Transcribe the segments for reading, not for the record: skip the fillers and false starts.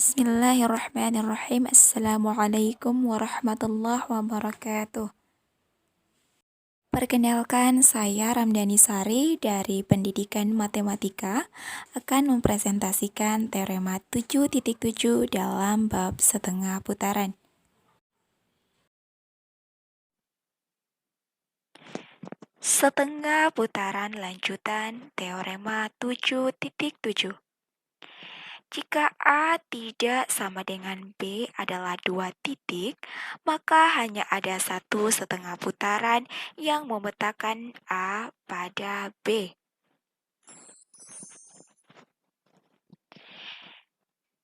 Bismillahirrahmanirrahim. Assalamualaikum warahmatullahi wabarakatuh. Perkenalkan, saya Ramdhani Sari dari Pendidikan Matematika akan mempresentasikan teorema 7.7 dalam bab setengah putaran. Setengah putaran lanjutan teorema 7.7. Jika A tidak sama dengan B adalah 2 titik, maka hanya ada satu setengah putaran yang memetakan A pada B.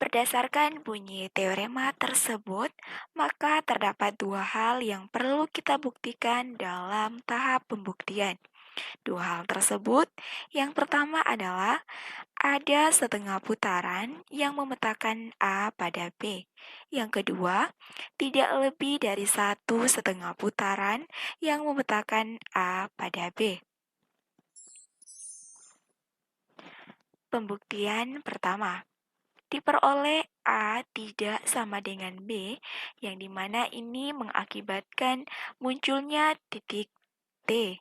Berdasarkan bunyi teorema tersebut, maka terdapat dua hal yang perlu kita buktikan dalam tahap pembuktian. Dua hal tersebut, yang pertama adalah ada setengah putaran yang memetakan A pada B. Yang kedua, tidak lebih dari satu setengah putaran yang memetakan A pada B. Pembuktian pertama, diperoleh A tidak sama dengan B, yang dimana ini mengakibatkan munculnya titik T.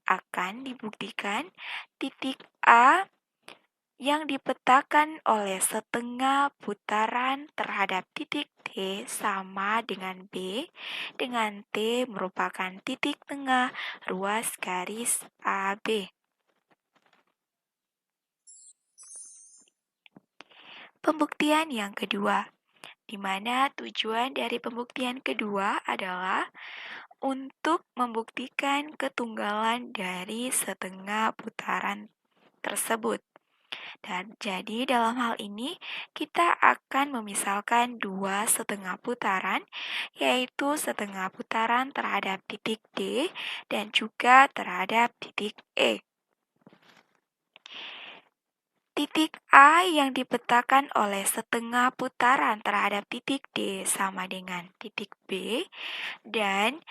Akan dibuktikan titik A yang dipetakan oleh setengah putaran terhadap titik T sama dengan B, dengan T merupakan titik tengah ruas garis AB. Pembuktian yang kedua, di mana tujuan dari pembuktian kedua adalah untuk membuktikan ketunggalan dari setengah putaran tersebut. Dan jadi dalam hal ini kita akan memisalkan dua setengah putaran, yaitu setengah putaran terhadap titik D dan juga terhadap titik E. Titik A yang dipetakan oleh setengah putaran terhadap titik D sama dengan titik B, dan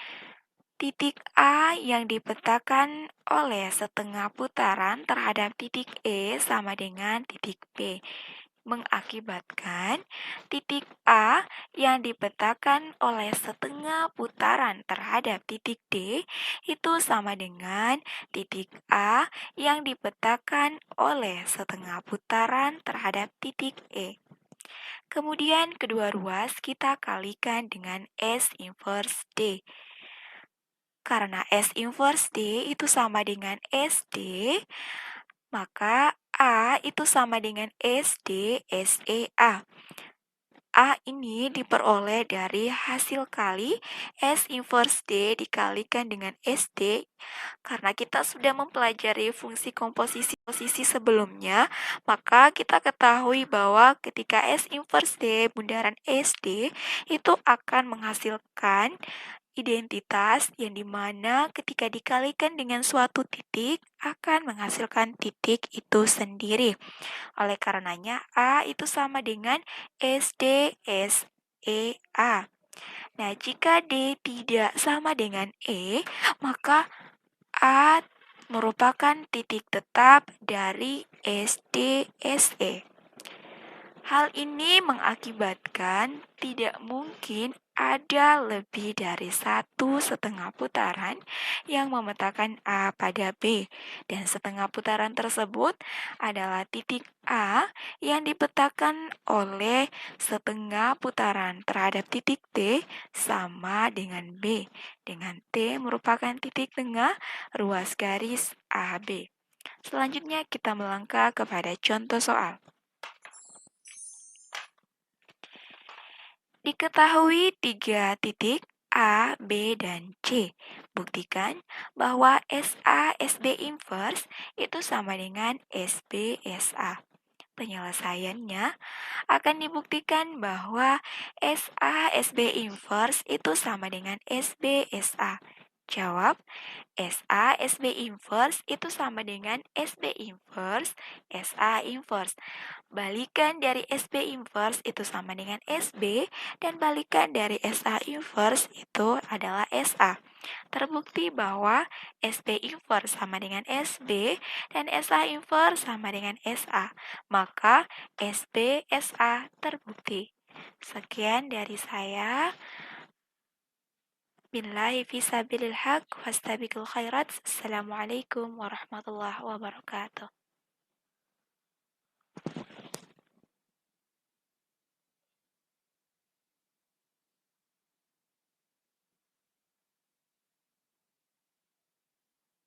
titik A yang dipetakan oleh setengah putaran terhadap titik E sama dengan titik B, mengakibatkan titik A yang dipetakan oleh setengah putaran terhadap titik D itu sama dengan titik A yang dipetakan oleh setengah putaran terhadap titik E. Kemudian kedua ruas kita kalikan dengan S inverse D. Karena S inverse D itu sama dengan SD, maka A itu sama dengan SD SEA. A ini diperoleh dari hasil kali S inverse D dikalikan dengan SD. Karena kita sudah mempelajari fungsi komposisi sebelumnya, maka kita ketahui bahwa ketika S inverse D bundaran SD itu akan menghasilkan identitas yang dimana ketika dikalikan dengan suatu titik akan menghasilkan titik itu sendiri. Oleh karenanya A itu sama dengan SD SEA. Nah, jika D tidak sama dengan E, maka A merupakan titik tetap dari SD SE. Hal ini mengakibatkan tidak mungkin ada lebih dari satu setengah putaran yang memetakan A pada B, dan setengah putaran tersebut adalah titik A yang dipetakan oleh setengah putaran terhadap titik T sama dengan B, dengan T merupakan titik tengah ruas garis AB. Selanjutnya kita melangkah kepada contoh soal. Diketahui 3 titik A, B, dan C. Buktikan bahwa SA SB inverse itu sama dengan SB SA. Penyelesaiannya akan dibuktikan bahwa SA SB inverse itu sama dengan SB SA. Jawab, SA SB inverse itu sama dengan SB inverse SA inverse. Balikan dari SB inverse itu sama dengan SB, dan balikan dari SA inverse itu adalah SA. Terbukti bahwa SB inverse sama dengan SB dan SA inverse sama dengan SA. Maka SB SA terbukti. Sekian dari saya. Billahi fisabilil haq wastabiqul khairat. Assalamualaikum warahmatullahi wabarakatuh.